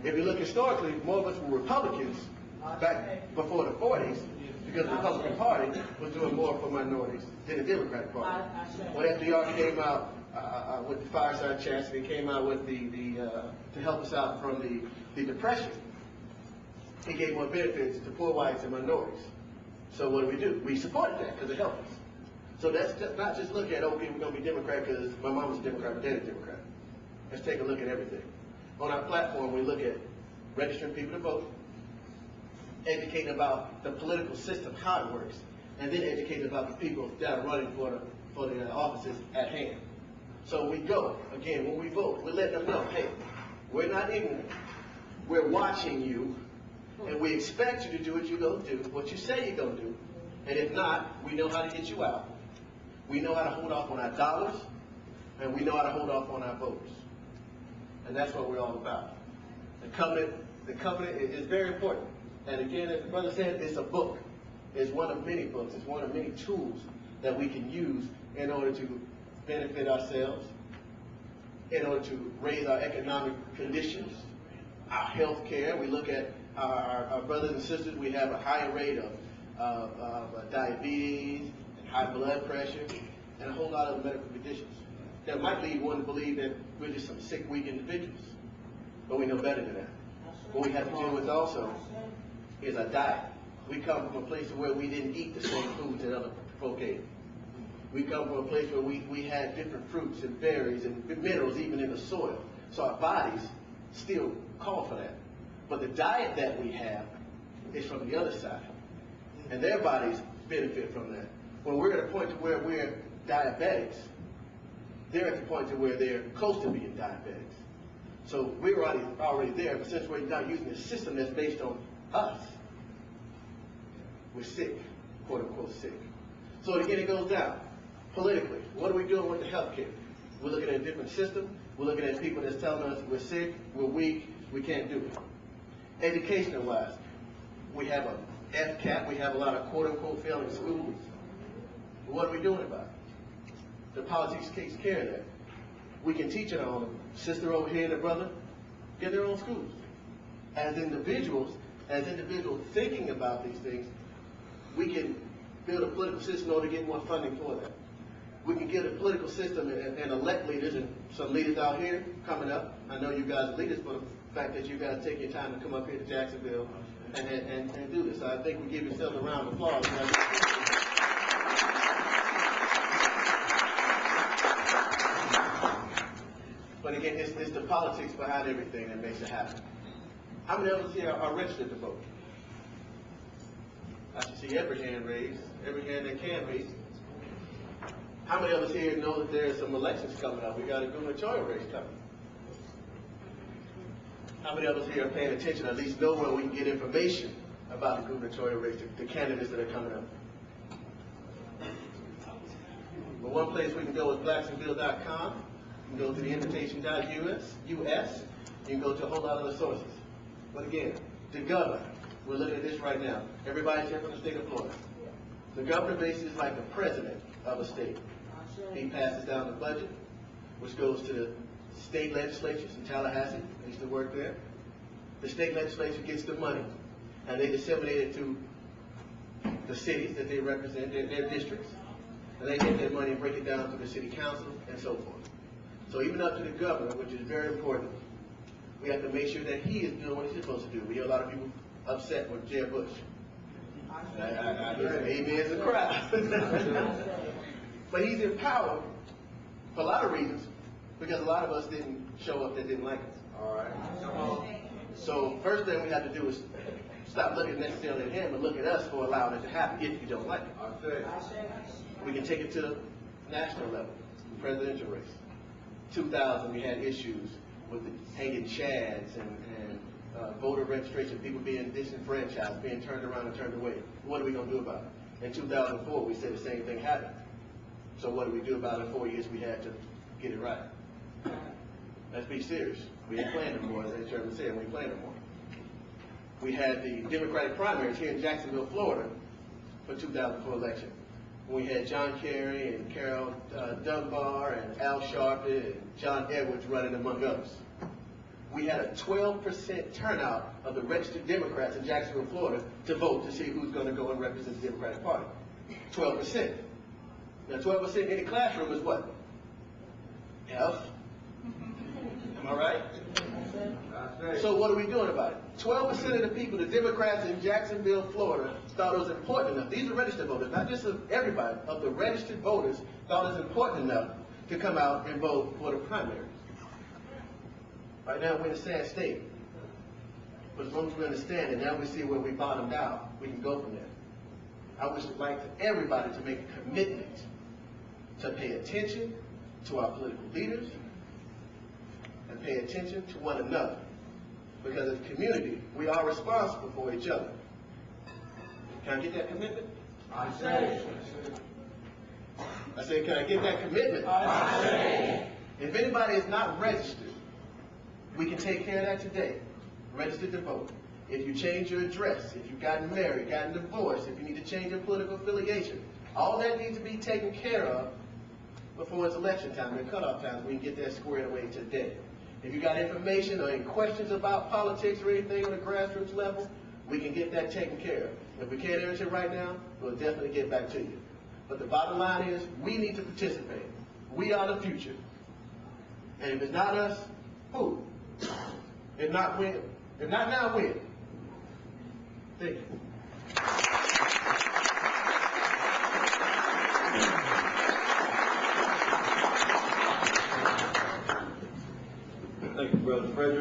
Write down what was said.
If you look historically, more of us were Republicans back before the 40s because the Republican Party was doing more for minorities than the Democratic Party. When FDR came out with the fireside chats, and he came out with to help us out from the Depression, he gave more benefits to poor whites and minorities. So what do? We supported that because it helped us. So that's not just look at, okay, we're going to be Democrat because my mom was a Democrat, my dad is a Democrat. Let's take a look at everything. On our platform, we look at registering people to vote, educating about the political system, how it works, and then educating about the people that are running for the offices at hand. So we go, again, when we vote, we're letting them know, hey, we're not ignorant. We're watching you, and we expect you to do what you're going to do, what you say you're going to do. And if not, we know how to get you out. We know how to hold off on our dollars, and we know how to hold off on our votes. And that's what we're all about. The covenant is very important. And again, as the brother said, it's a book. It's one of many books. It's one of many tools that we can use in order to benefit ourselves, in order to raise our economic conditions, our health care. We look at our brothers and sisters. We have a higher rate of diabetes, and high blood pressure, and a whole lot of medical conditions that might lead one to believe that we're just some sick, weak individuals. But we know better than that. What we have to deal with also is our diet. We come from a place where we didn't eat the same foods that other folk ate. We come from a place where we had different fruits and berries and minerals even in the soil. So our bodies still call for that. But the diet that we have is from the other side. And their bodies benefit from that. When we're at a point to where we're diabetics, they're at the point to where they're close to being diabetics. So we're already there, but since we're not using a system that's based on us, we're sick, quote unquote sick. So again, it goes down. Politically, what are we doing with the health care? We're looking at a different system. We're looking at people that's telling us we're sick, we're weak, we can't do it. Educational wise, we have a FCAT, we have a lot of quote unquote failing schools. What are we doing about it? The politics takes care of that. We can teach our own. Sister over here and the brother get their own schools. As individuals thinking about these things, we can build a political system in order to get more funding for that. We can get a political system and elect leaders, and some leaders out here coming up. I know you guys are leaders for the fact that you guys take your time to come up here to Jacksonville and do this. So I think we give yourselves a round of applause. But again, it's the politics behind everything that makes it happen. How many of us here are registered to vote? I should see every hand raised, every hand that can be. How many of us here know that there's some elections coming up? We got a gubernatorial race coming. How many of us here are paying attention, at least know where we can get information about the gubernatorial race, the candidates that are coming up? Well, one place we can go is blacksonville.com. You can go to the invitation.us. You can go to a whole lot of other sources. But again, the governor, we're looking at this right now. Everybody's here from the state of Florida. The governor basically is like the president of a state. He passes down the budget, which goes to the state legislatures in Tallahassee. I used to work there. The state legislature gets the money, and they disseminate it to the cities that they represent, their districts. And they get that money and break it down to the city council and so forth. So even up to the governor, which is very important, we have to make sure that he is doing what he's supposed to do. We hear a lot of people upset with Jeb Bush. I hear some amens and crowd. But he's in power for a lot of reasons, because a lot of us didn't show up that didn't like us. All right. So first thing we have to do is stop looking necessarily at him and look at us for allowing it to happen if you don't like it. We can take it to the national level, the presidential race. 2000, we had issues with the hanging chads and voter registration, people being disenfranchised, being turned around and turned away. What are we going to do about it? In 2004, we said the same thing happened. So what do we do about it? 4 years we had to get it right. Let's be serious. We ain't playing no more, as Chairman said, we ain't playing no more. We had the Democratic primaries here in Jacksonville, Florida, for 2004 election. We had John Kerry and Carol Dunbar and Al Sharpton and John Edwards running among others. we had a 12% turnout of the registered Democrats in Jacksonville, Florida, to vote to see who's going to go and represent the Democratic Party. 12%. Now, 12% in the classroom is what? F. Am I right? So what are we doing about it? 12% of the people, the Democrats in Jacksonville, Florida, thought it was important enough. These are registered voters, not just of everybody, of the registered voters thought it was important enough to come out and vote for the primary. Right now we're in a sad state. But as long as we understand it, now we see where we bottomed out, we can go from there. I would like for everybody to make a commitment to pay attention to our political leaders and pay attention to one another. Because as a community, we are responsible for each other. Can I get that commitment? I say. I said, can I get that commitment? I say. If anybody is not registered, we can take care of that today. Register to vote. If you change your address, if you've gotten married, gotten divorced, if you need to change your political affiliation, all that needs to be taken care of before it's election time and cutoff time. We can get that squared away today. If you got information or any questions about politics or anything on the grassroots level, we can get that taken care of. If we can't answer it right now, we'll definitely get back to you. But the bottom line is, we need to participate. We are the future. And if it's not us, who? If not when? If not now, when? Thank you.